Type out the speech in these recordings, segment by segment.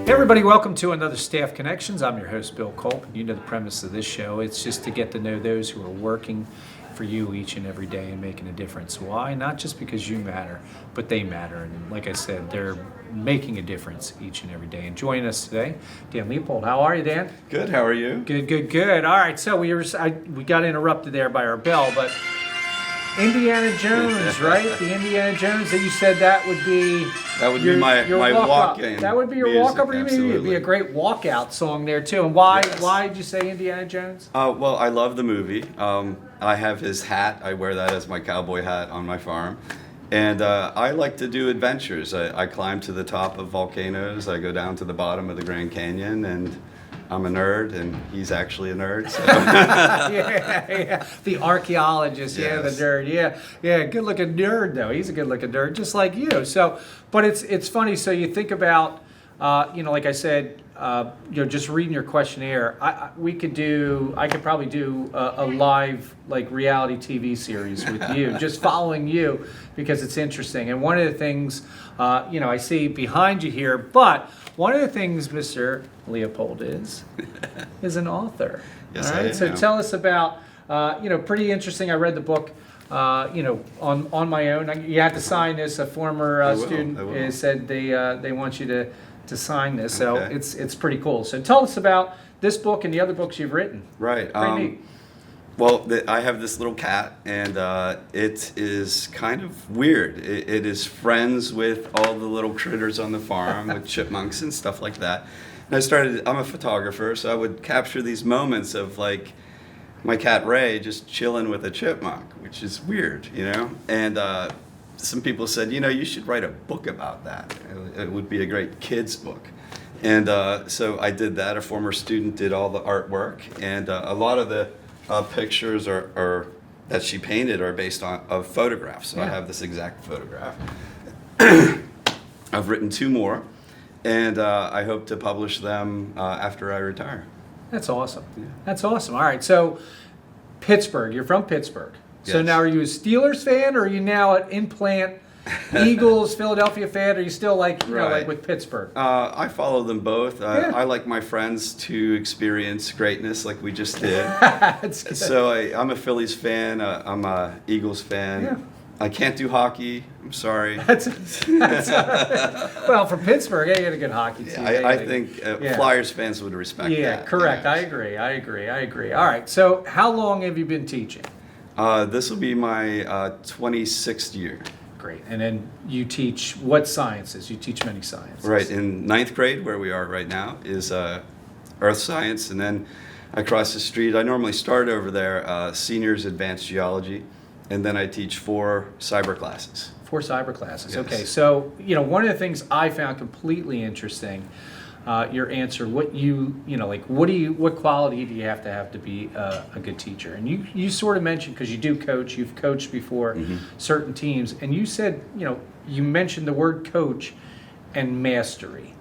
Hey everybody, welcome to another Staff Connections. I'm your host, Bill Culp, and you know the premise of this show. It's just to get to know those who are working for you each and every day and making a difference. Why? Not just because you matter, but they matter. And like I said, they're making a difference each and every day. And joining us today, Dan Leppold. How are you, Dan? Good, how are you? Good. All right, so we got interrupted there by our bell, but Indiana Jones, right? The Indiana Jones that you said that would be your my walk-in. That would be your walk-up, or it'd be a great walkout song there too. And why did you say Indiana Jones? Well, I love the movie. I have his hat. I wear that as my cowboy hat on my farm. And I like to do adventures. I climb to the top of volcanoes. I go down to the bottom of the Grand Canyon, and I'm a nerd, and he's actually a nerd. So. yeah. The archaeologist, yes. The nerd, yeah. Good-looking nerd, though. He's a good-looking nerd, just like you. So, but it's funny. So you think about, like I said, just reading your questionnaire. I could probably do a live reality TV series with you, just following you because it's interesting. And one of the things, I see behind you here, but one of the things Mr. Leppold is an author. Yes, all right? So tell us about, pretty interesting. I read the book, on my own. You have to sign this. A former student said they want you to sign this. So it's pretty cool. So tell us about this book and the other books you've written. Right. Neat. Well, I have this little cat, and it is kind of weird. It is friends with all the little critters on the farm, with chipmunks and stuff like that. And I'm a photographer, so I would capture these moments of my cat Ray just chilling with a chipmunk, which is weird, And some people said, you should write a book about that. It would be a great kids book. And so I did that. A former student did all the artwork, and a lot of the pictures are that she painted are based on photographs. So I have this exact photograph. I've written 2 more, and I hope to publish them after I retire. That's awesome. Yeah. That's awesome. All right, so Pittsburgh. You're from Pittsburgh. So Yes. now are you a Steelers fan, or are you now an in-plant Eagles, Philadelphia fan, or are you still with Pittsburgh? I follow them both. I like my friends to experience greatness like we just did. That's good. So I'm a Phillies fan. I'm a Eagles fan. Yeah. I can't do hockey. I'm sorry. That's well, for Pittsburgh, you get a good hockey team. I think Flyers fans would respect that. Yeah, correct. Yeah. I agree. All right, so how long have you been teaching? This will be my 26th year. Great. And then you teach what sciences? You teach many sciences. Right. In 9th grade, where we are right now, is earth science. And then across the street, I normally start over there, seniors advanced geology. And then I teach 4 cyber classes. 4 cyber classes. Yes. Okay. So, one of the things I found completely interesting, your answer, what quality do you have to be a good teacher? And you sort of mentioned, because you do coach, you've coached before certain teams, and you said, you mentioned the word coach and mastery.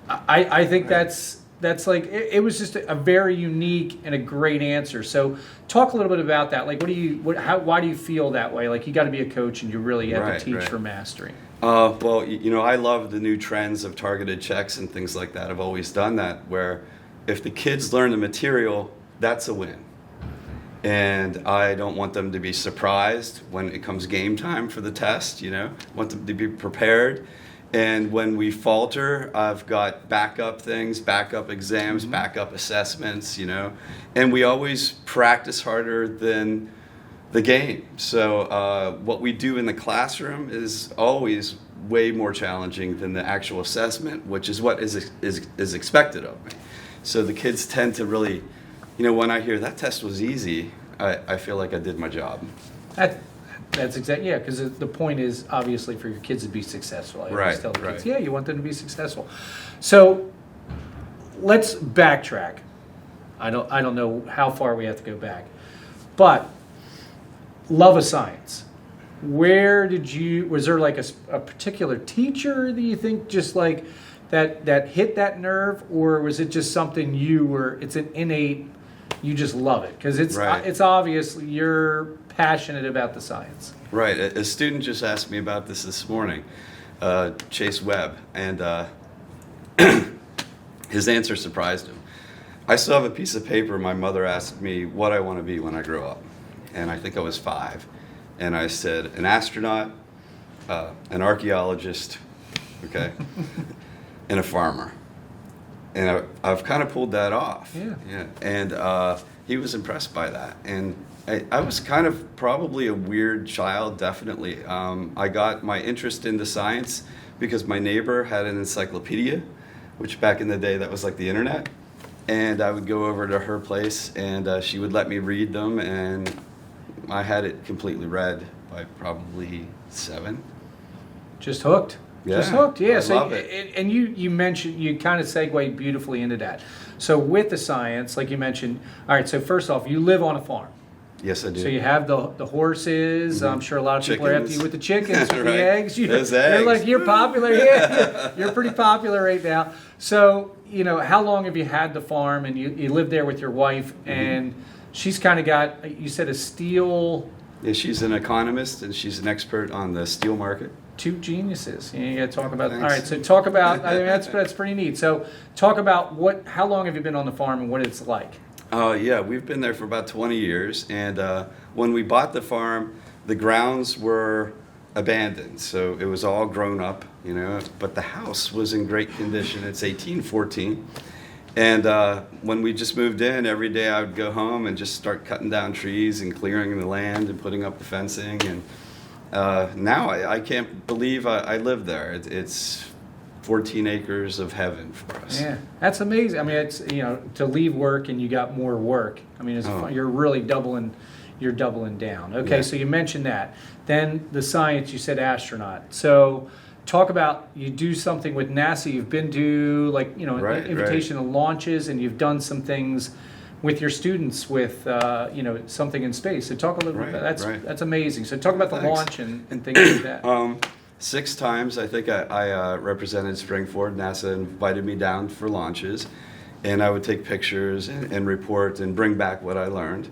I think that's it was just a very unique and a great answer. So talk a little bit about that. Why do you feel that way? You got to be a coach and you really have to teach for mastery. Well, I love the new trends of targeted checks and things like that. I've always done that, where if the kids learn the material, that's a win. And I don't want them to be surprised when it comes game time for the test, I want them to be prepared. And when we falter, I've got backup things, backup exams, backup assessments, And we always practice harder than the game. So what we do in the classroom is always way more challenging than the actual assessment, which is what is expected of me. So the kids tend to really, when I hear that test was easy, I feel like I did my job. That's exactly, because the point is obviously for your kids to be successful. I always tell the kids, you want them to be successful. So let's backtrack. I don't know how far we have to go back, but love of science. Was there a particular teacher that you think just that hit that nerve, or was it just something it's an innate, you just love it? Because it's obvious you're passionate about the science. Right. A student just asked me about this morning, Chase Webb, and His answer surprised him. I still have a piece of paper. My mother asked me what I want to be when I grow up. And I think I was 5. And I said, an astronaut, an archaeologist, okay, and a farmer. And I've kind of pulled that off. Yeah. And he was impressed by that. And I was kind of probably a weird child, definitely. I got my interest into science because my neighbor had an encyclopedia, which back in the day, that was like the internet. And I would go over to her place, and she would let me read them, and I had it completely read by probably 7. Just hooked. Yeah, Just hooked. Yeah. I So love it. and you mentioned, you kind of segued beautifully into that. So with the science, like you mentioned, all right. So first off, you live on a farm. Yes, I do. So you have the horses. I'm sure a lot of people are after you with the chickens, with Right. the eggs. Those eggs. You're popular. Yeah, you're pretty popular right now. So how long have you had the farm, and you live there with your wife, and she's kind of got, you said, a steel. Yeah, she's an economist, and she's an expert on the steel market. 2 geniuses. You got to talk about. Thanks. All right, so talk about. I mean, that's pretty neat. So talk about how long have you been on the farm and what it's like. Yeah, we've been there for about 20 years, and when we bought the farm, the grounds were abandoned, so it was all grown up, but the house was in great condition. It's 1814, and when we just moved in, every day I would go home and just start cutting down trees and clearing the land and putting up the fencing, and now I can't believe I live there. It's 14 acres of heaven for us. Yeah, that's amazing. I mean, it's to leave work and you got more work. I mean, you're really doubling down. Okay, Yeah. so you mentioned that. Then the science, you said astronaut. So talk about, you do something with NASA. You've been to invitation to launches, and you've done some things with your students with something in space. So talk a little bit about that. That's amazing. So talk about the launch and things like that. 6 times, I think I represented Springford. NASA invited me down for launches, and I would take pictures and report and bring back what I learned.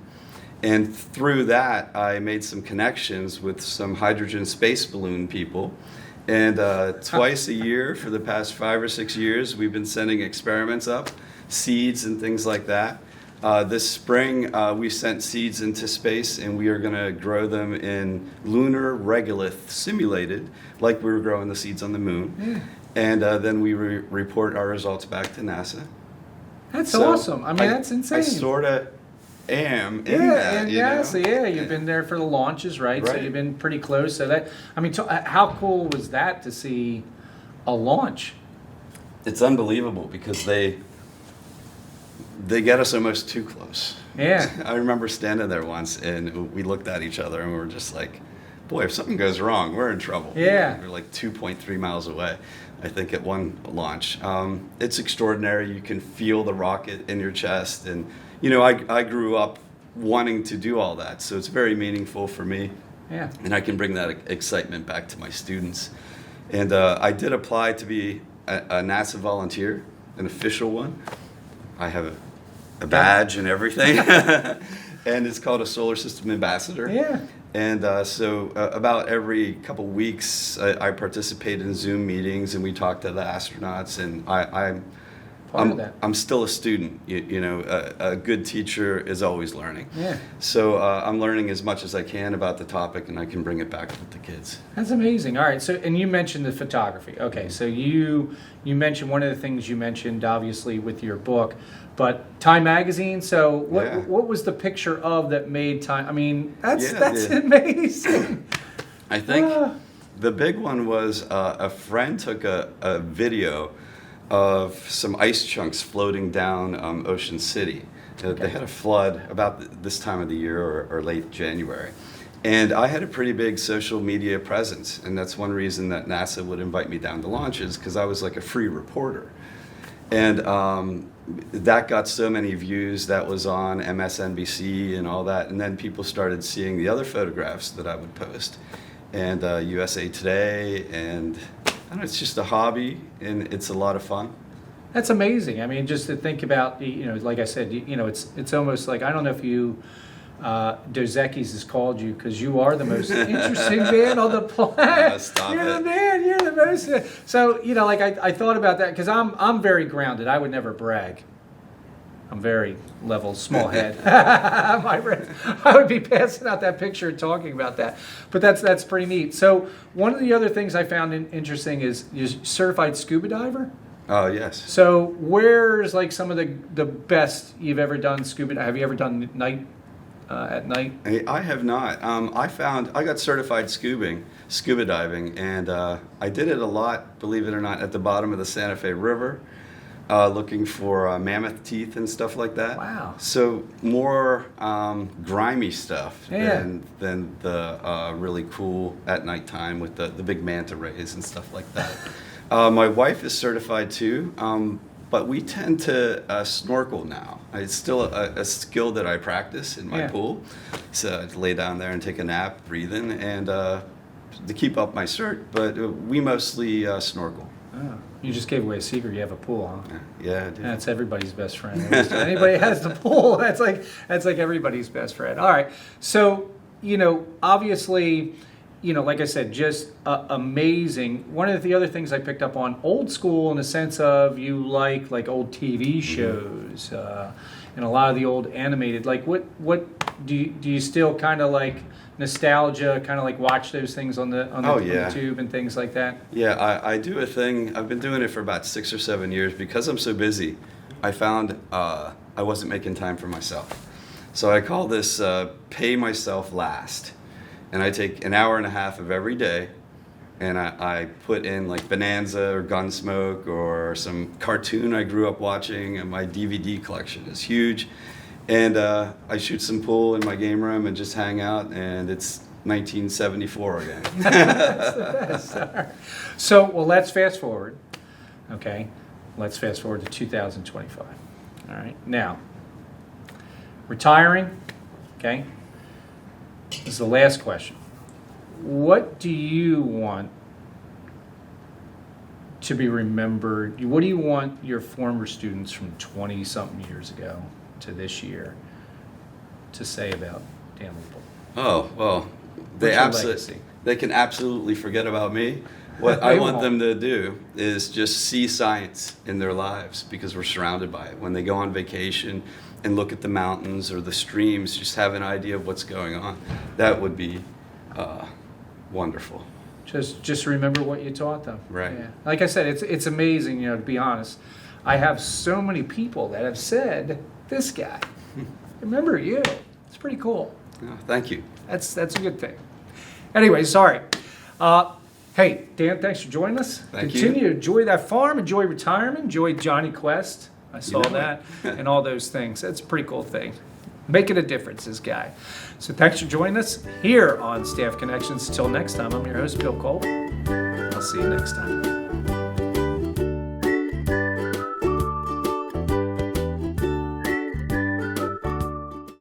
And through that, I made some connections with some hydrogen space balloon people. And twice a year for the past 5 or 6 years, we've been sending experiments up, seeds and things like that. This spring, we sent seeds into space, and we are going to grow them in lunar regolith simulated, like we were growing the seeds on the moon. Yeah. And then we report our results back to NASA. That's awesome. I mean, that's insane. I sort of am in that. And NASA, you've been there for the launches, right? So you've been pretty close. So that, I mean, how cool was that to see a launch? It's unbelievable because they get us almost too close. Yeah. I remember standing there once, and we looked at each other, and we were just like, boy, if something goes wrong, we're in trouble. Yeah. We're like 2.3 miles away, I think, at one launch. It's extraordinary. You can feel the rocket in your chest. And, I grew up wanting to do all that, so it's very meaningful for me. Yeah. And I can bring that excitement back to my students. And I did apply to be a NASA volunteer, an official one. I have a badge and everything. And it's called a Solar System Ambassador. Yeah. And so about every couple weeks, I participate in Zoom meetings, and we talk to the astronauts. And I'm still a student. A good teacher is always learning. Yeah. So I'm learning as much as I can about the topic, and I can bring it back with the kids. That's amazing. All right. So, and you mentioned the photography. Okay. So you mentioned one of the things you mentioned, obviously, with your book, but Time Magazine. So what was the picture of that made Time? I mean, that's amazing. I think the big one was a friend took a video of some ice chunks floating down Ocean City. They had a flood about this time of the year or late January. And I had a pretty big social media presence, and that's one reason that NASA would invite me down to launches, because I was like a free reporter. And that got so many views. That was on MSNBC and all that. And then people started seeing the other photographs that I would post, and USA Today, and I don't know, it's just a hobby, and it's a lot of fun. That's amazing. I mean, just to think about, like I said, it's almost like, I don't know if you Dos Equis has called you because you are the most interesting man on the planet. Stop You're the it. man. You're the most. So like I thought about that because I'm very grounded. I would never brag. I'm very level, small head. I would be passing out that picture and talking about that. But that's pretty neat. So one of the other things I found interesting is you're certified scuba diver. Oh, yes. So where's like some of the best you've ever done scuba? Have you ever done night at night? I have not. I got certified scuba diving, and I did it a lot, believe it or not, at the bottom of the Santa Fe River, looking for mammoth teeth and stuff like that. Wow. So more grimy stuff Yeah. than the really cool at nighttime with the big manta rays and stuff like that. My wife is certified too, but we tend to snorkel now. It's still a skill that I practice in my pool. So I lay down there and take a nap, breathe in, and to keep up my cert, but we mostly snorkel. Oh, you just gave away a secret. You have a pool, huh? Yeah, I do. That's everybody's best friend. Anybody has the pool, that's like everybody's best friend. All right. So, obviously, like I said, just amazing. One of the other things I picked up on, old school in the sense of you like old TV shows and a lot of the old animated. Like what do you still kind of like nostalgia, kind of like watch those things on the YouTube and things like that? Yeah, I do a thing. I've been doing it for about 6 or 7 years because I'm so busy. I found I wasn't making time for myself. So I call this pay myself last. And I take an hour and a half of every day, and I put in like Bonanza or Gunsmoke or some cartoon I grew up watching, and my DVD collection is huge. And I shoot some pool in my game room and just hang out, and it's 1974 again. That's the best. All right. So, well, let's fast forward. Okay, let's fast forward to 2025. All right, now, retiring, okay? This is the last question. What do you want to be remembered? What do you want your former students from 20-something years ago to this year to say about Dan Leppold? Oh, well, they can absolutely forget about me. What I want them to do is just see science in their lives because we're surrounded by it. When they go on vacation and look at the mountains or the streams, just have an idea of what's going on. That would be wonderful. Just remember what you taught them. Right. Yeah. Like I said, it's amazing, to be honest. I have so many people that have said, this guy, remember you. It's pretty cool. Oh, thank you. That's a good thing. Anyway, sorry. Hey, Dan, thanks for joining us. Continue to enjoy that farm, enjoy retirement, enjoy Johnny Quest. I saw that and all those things. That's a pretty cool thing. Making a difference, this guy. So thanks for joining us here on Staff Connections. Till next time, I'm your host, Bill Cole. I'll see you next time.